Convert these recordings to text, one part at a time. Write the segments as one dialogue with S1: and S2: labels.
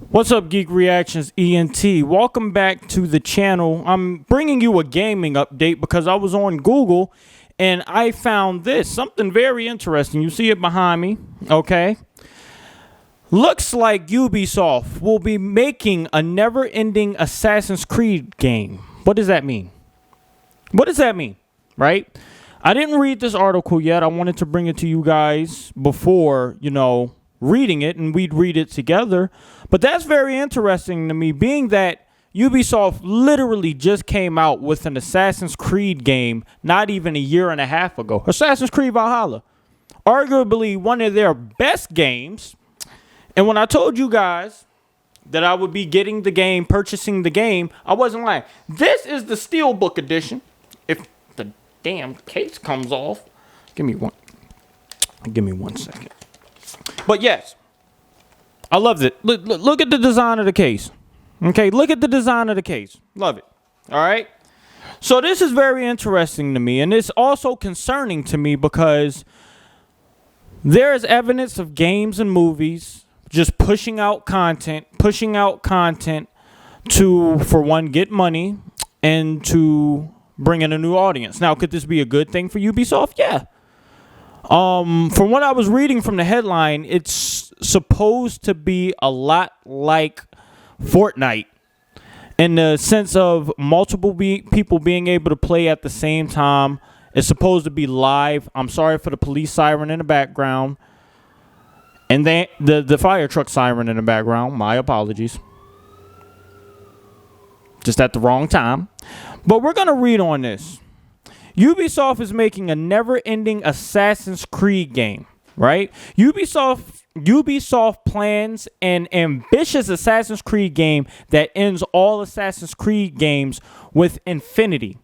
S1: What's up, Geek Reactions ENT? Welcome back to the channel. I'm bringing you a gaming update because I was on Google and I found this, something very interesting. You see it behind me, okay? Looks like Ubisoft will be making a never-ending Assassin's Creed game. What does that mean? What does that mean, right? I didn't read this article yet. I wanted to bring it to you guys before, reading it, and we'd read it together. But that's very interesting to me, being that Ubisoft literally just came out with an Assassin's Creed game not even a year and a half ago. Assassin's Creed Valhalla, arguably one of their best games. And when I told you guys that I would be getting the game, purchasing the game, I wasn't lying. This is the Steelbook edition. If the damn case comes off, give me one second. But yes, I loved it. Look at the design of the case. Okay, look at the design of the case. Love it. All right. So this is very interesting to me, and it's also concerning to me because there is evidence of games and movies just pushing out content to, for one, get money and to bring in a new audience. Now, could this be a good thing for Ubisoft? Yeah. From what I was reading from the headline, it's supposed to be a lot like Fortnite in the sense of multiple people being able to play at the same time. It's supposed to be live. I'm sorry for the police siren in the background and the fire truck siren in the background. My apologies. Just at the wrong time. But we're going to read on this. Ubisoft is making a never-ending Assassin's Creed game, right? Ubisoft plans an ambitious Assassin's Creed game that ends all Assassin's Creed games with Infinity,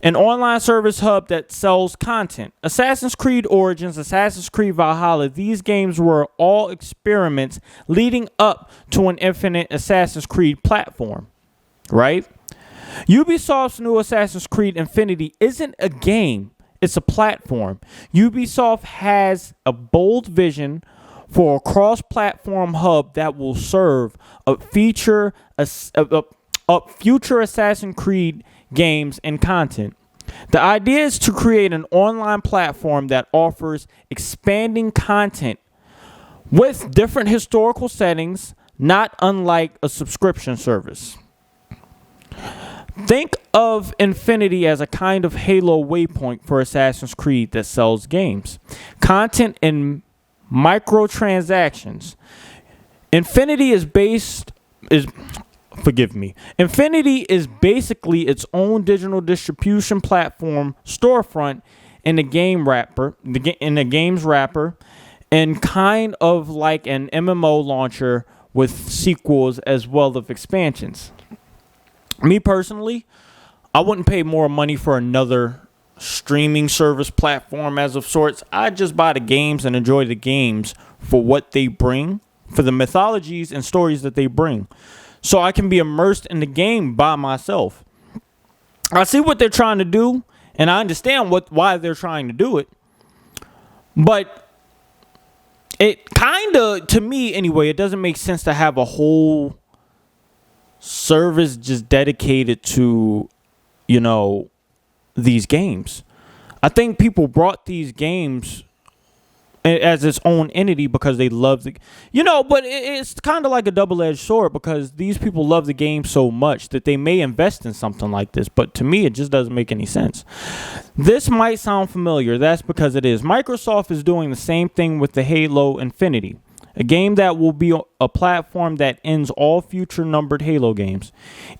S1: an online service hub that sells content. Assassin's Creed Origins, Assassin's Creed Valhalla, these games were all experiments leading up to an infinite Assassin's Creed platform, right? Ubisoft's new Assassin's Creed Infinity isn't a game, it's a platform. Ubisoft has a bold vision for a cross-platform hub that will serve future Assassin's Creed games and content. The idea is to create an online platform that offers expanding content with different historical settings, not unlike a subscription service. Think of Infinity as a kind of Halo waypoint for Assassin's Creed that sells games, content, and microtransactions. Infinity is basically its own digital distribution platform, storefront, in the game's wrapper, and kind of like an MMO launcher with sequels as well as expansions. Me personally, I wouldn't pay more money for another streaming service platform as of sorts. I just buy the games and enjoy the games for what they bring, for the mythologies and stories that they bring, so I can be immersed in the game by myself. I see what they're trying to do, and I understand why they're trying to do it, but it kind of, to me anyway, it doesn't make sense to have a whole service just dedicated to, these games. I think people brought these games as its own entity because they love but it's kind of like a double-edged sword because these people love the game so much that they may invest in something like this, but to me it just doesn't make any sense. This might sound familiar. That's because it is. Microsoft is doing the same thing with the Halo Infinity, a game that will be a platform that ends all future numbered Halo games.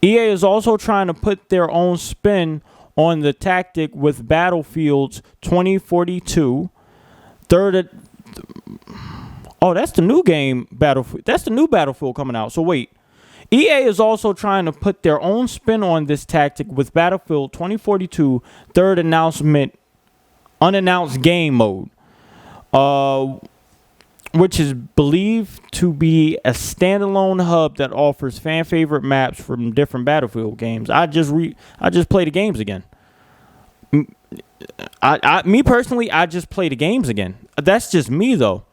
S1: EA is also trying to put their own spin on the tactic with Battlefield 2042. That's the new game, Battlefield. That's the new Battlefield coming out. So wait. EA is also trying to put their own spin on this tactic with Battlefield 2042 third unannounced game mode. Which is believed to be a standalone hub that offers fan favorite maps from different Battlefield games. I just play the games again. Me personally, I just play the games again. That's just me though.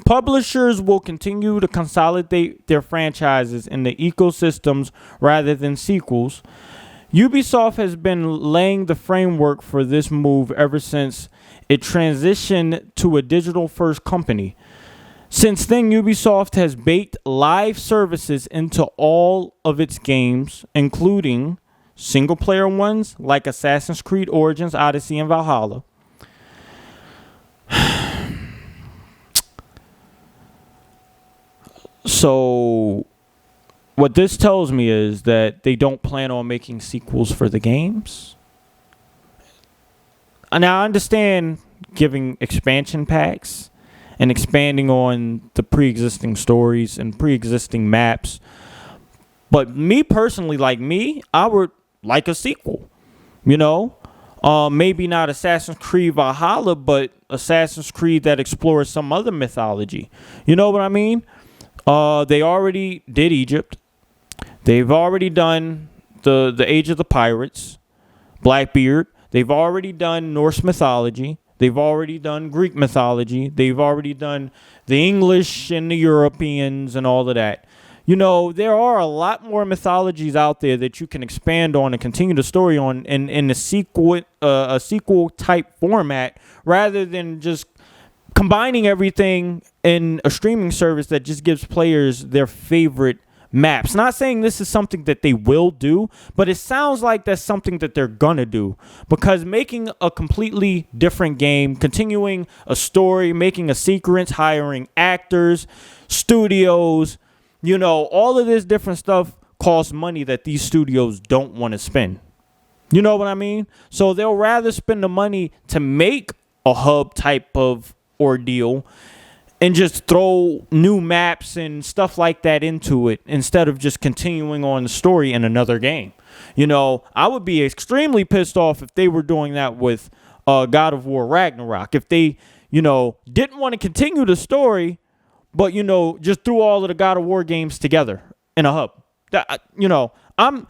S1: Publishers will continue to consolidate their franchises in the ecosystems rather than sequels. Ubisoft has been laying the framework for this move ever since it transitioned to a digital-first company. Since then, Ubisoft has baked live services into all of its games, including single-player ones like Assassin's Creed Origins, Odyssey, and Valhalla. So what this tells me is that they don't plan on making sequels for the games. Now, I understand giving expansion packs and expanding on the pre-existing stories and pre-existing maps. But me personally, I would like a sequel. You know? Maybe not Assassin's Creed Valhalla, but Assassin's Creed that explores some other mythology. You know what I mean? They already did Egypt. They've already done the Age of the Pirates, Blackbeard. They've already done Norse mythology. They've already done Greek mythology. They've already done the English and the Europeans and all of that. You know, there are a lot more mythologies out there that you can expand on and continue the story on in a sequel type format, rather than just combining everything in a streaming service that just gives players their favorite maps. Not saying this is something that they will do, but it sounds like that's something that they're gonna do, because making a completely different game, continuing a story, making a sequence, hiring actors, studios, you know, all of this different stuff costs money that these studios don't want to spend. You know what I mean? So they'll rather spend the money to make a hub type of ordeal and just throw new maps and stuff like that into it, instead of just continuing on the story in another game. You know, I would be extremely pissed off if they were doing that with God of War Ragnarok. If they, you know, didn't want to continue the story, but, you know, just threw all of the God of War games together in a hub. You know, I'm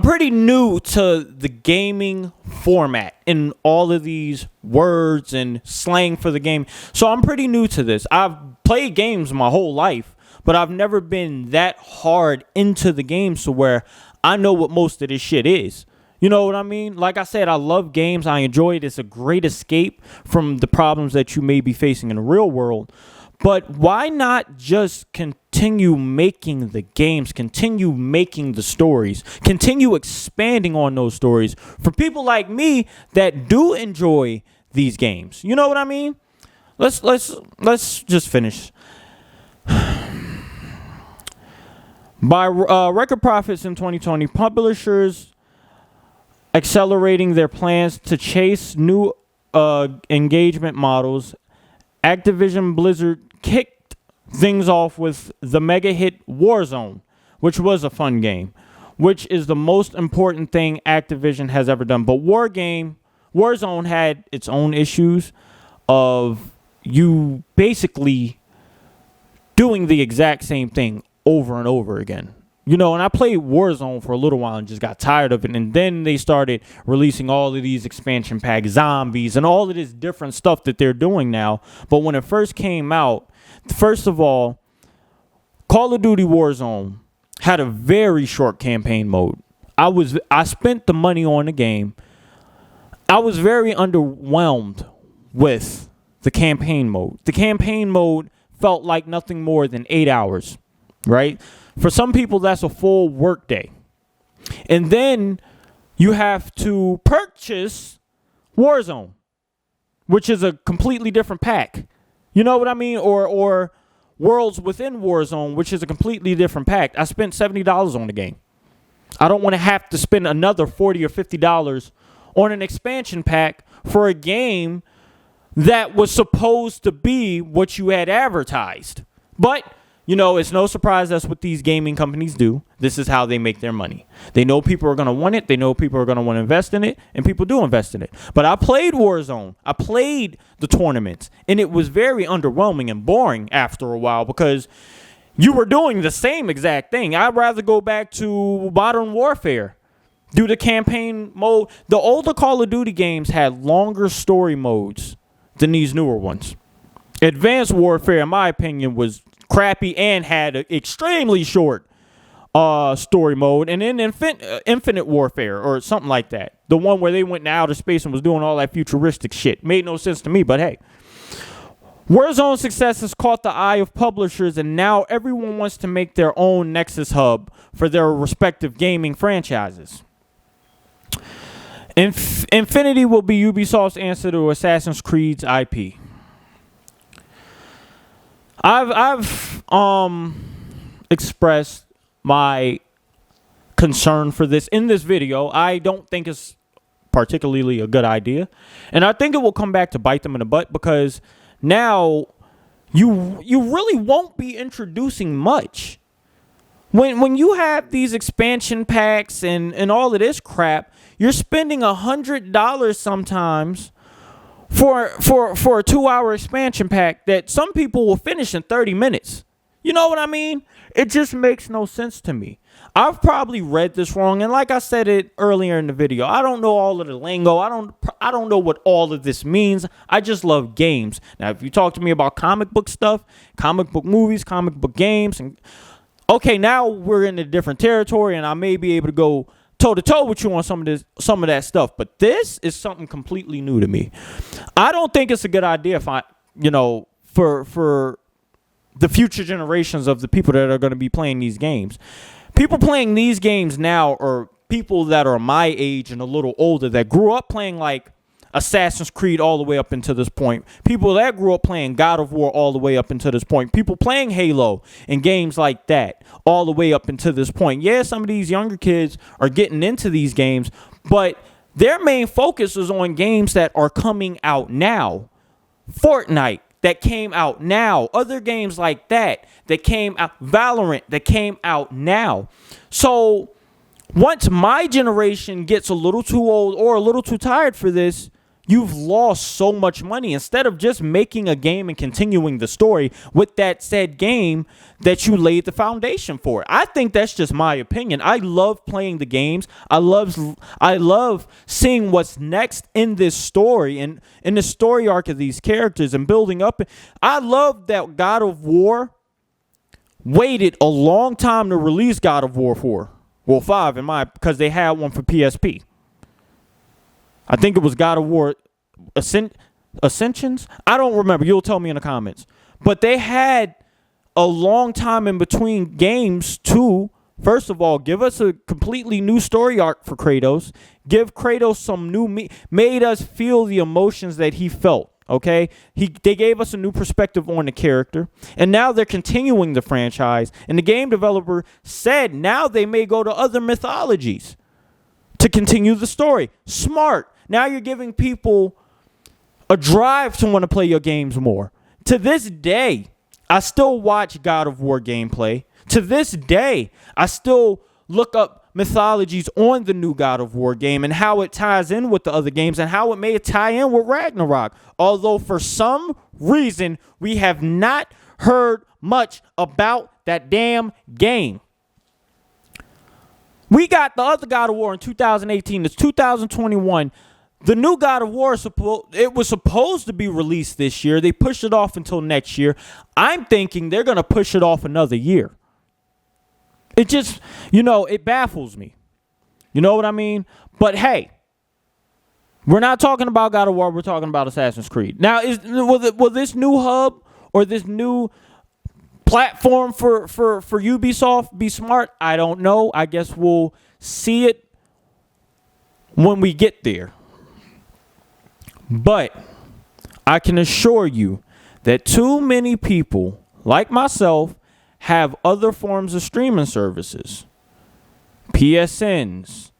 S1: pretty new to the gaming format and all of these words and slang for the game. So I'm pretty new to this. I've played games my whole life, but I've never been that hard into the game so where I know what most of this shit is. You know what I mean? Like I said, I love games. I enjoy it. It's a great escape from the problems that you may be facing in the real world. But why not just continue making the games, continue making the stories, continue expanding on those stories for people like me that do enjoy these games? You know what I mean? Let's just finish. By record profits in 2020, publishers accelerating their plans to chase new engagement models, Activision Blizzard kicked things off with the mega hit Warzone, which was a fun game, which is the most important thing Activision has ever done. But Warzone had its own issues of you basically doing the exact same thing over and over again. You know, and I played Warzone for a little while and just got tired of it. And then they started releasing all of these expansion packs, zombies, and all of this different stuff that they're doing now. But when it first came out, first of all, Call of Duty Warzone had a very short campaign mode. I spent the money on the game. I was very underwhelmed with the campaign mode. The campaign mode felt like nothing more than 8 hours, right? For some people, that's a full work day. And then you have to purchase Warzone, which is a completely different pack. You know what I mean? Or Worlds Within Warzone, which is a completely different pack. I spent $70 on the game. I don't want to have to spend another $40 or $50 on an expansion pack for a game that was supposed to be what you had advertised. But you know, it's no surprise that's what these gaming companies do. This is how they make their money. They know people are going to want it. They know people are going to want to invest in it, and people do invest in it. But I played Warzone. I played the tournaments, and it was very underwhelming and boring after a while because you were doing the same exact thing. I'd rather go back to Modern Warfare, do the campaign mode. The older Call of Duty games had longer story modes than these newer ones. Advanced Warfare, in my opinion, was crappy and had an extremely short story mode. And then Infinite Warfare or something like that, the one where they went into outer space and was doing all that futuristic shit, made no sense to me, but hey. Warzone's success has caught the eye of publishers, and now everyone wants to make their own Nexus hub for their respective gaming franchises. Infinity will be Ubisoft's answer to Assassin's Creed's IP. I've expressed my concern for this in this video. I don't think it's particularly a good idea, and I think it will come back to bite them in the butt, because now you really won't be introducing much. When you have these expansion packs and all of this crap, you're spending $100 sometimes for a 2-hour expansion pack that some people will finish in 30 minutes. You know what I mean? It just makes no sense to me. I've probably read this wrong, and like I said it earlier in the video, I don't know all of the lingo. I don't know what all of this means. I just love games. Now, if you talk to me about comic book stuff, comic book movies, comic book games, and okay, now we're in a different territory, and I may be able to go toe-to-toe with you on some of that stuff. But this is something completely new to me. I don't think it's a good idea if for the future generations of the people that are going to be playing these games. People playing these games now are people that are my age and a little older, that grew up playing like Assassin's Creed all the way up until this point. People that grew up playing God of War all the way up until this point. People playing Halo and games like that all the way up until this point. Yeah, some of these younger kids are getting into these games, but their main focus is on games that are coming out now. Fortnite, that came out now. Other games like that came out. Valorant, that came out now. So once my generation gets a little too old or a little too tired for this, you've lost so much money. Instead of just making a game and continuing the story with that said game that you laid the foundation for. I think that's just my opinion. I love playing the games. I love seeing what's next in this story and in the story arc of these characters and building up. I love that God of War waited a long time to release God of War 4. Well, 5 because they had one for PSP. I think it was God of War Ascensions. I don't remember. You'll tell me in the comments. But they had a long time in between games to, first of all, give us a completely new story arc for Kratos. Give Kratos some new made us feel the emotions that he felt. Okay? They gave us a new perspective on the character. And now they're continuing the franchise. And the game developer said now they may go to other mythologies to continue the story. Smart. Now you're giving people a drive to want to play your games more. To this day, I still watch God of War gameplay. To this day, I still look up mythologies on the new God of War game and how it ties in with the other games and how it may tie in with Ragnarok. Although for some reason, we have not heard much about that damn game. We got the other God of War in 2018. It's 2021. The new God of War, it was supposed to be released this year. They pushed it off until next year. I'm thinking they're going to push it off another year. It just, it baffles me. You know what I mean? But hey, we're not talking about God of War. We're talking about Assassin's Creed. Now, will this new hub or this new platform for Ubisoft be smart? I don't know. I guess we'll see it when we get there. But I can assure you that too many people like myself have other forms of streaming services, PSNs,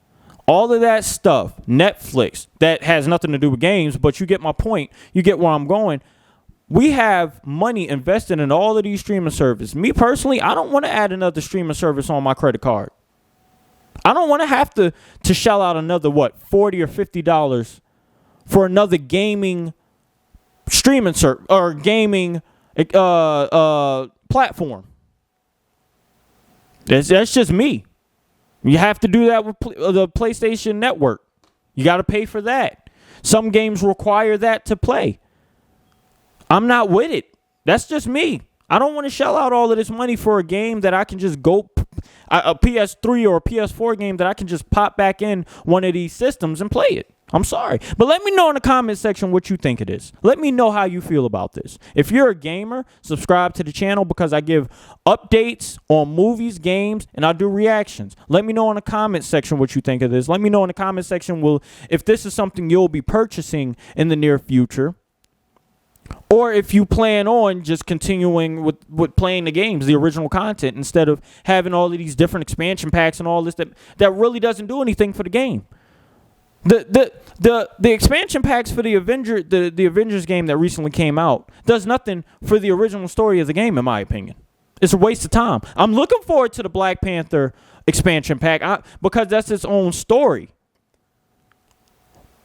S1: all of that stuff, Netflix, that has nothing to do with games, but you get my point. You get where I'm going. We have money invested in all of these streaming services. Me personally, I don't want to add another streaming service on my credit card. I don't want to have to shell out another, $40 or $50 for another gaming streaming service or gaming platform. That's just me. You have to do that with the PlayStation Network. You got to pay for that. Some games require that to play. I'm not with it. That's just me. I don't want to shell out all of this money for a game that I can just go, a PS3 or a PS4 game that I can just pop back in one of these systems and play it. I'm sorry. But let me know in the comment section what you think it is. Let me know how you feel about this. If you're a gamer, subscribe to the channel because I give updates on movies, games, and I do reactions. Let me know in the comment section what you think of this. Let me know in the comment section if this is something you'll be purchasing in the near future. Or if you plan on just continuing with playing the games, the original content, instead of having all of these different expansion packs and all this that really doesn't do anything for the game. The expansion packs for the Avengers game that recently came out does nothing for the original story of the game, in my opinion. It's a waste of time. I'm looking forward to the Black Panther expansion pack because that's its own story.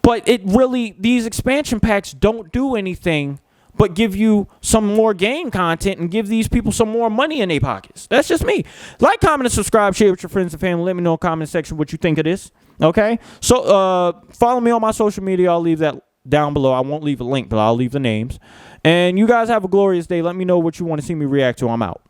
S1: But these expansion packs don't do anything but give you some more game content and give these people some more money in their pockets. That's just me. Like, comment, and subscribe. Share with your friends and family. Let me know in the comment section what you think of this. Okay? So, follow me on my social media. I'll leave that down below. I won't leave a link, but I'll leave the names. And you guys have a glorious day. Let me know what you want to see me react to. I'm out.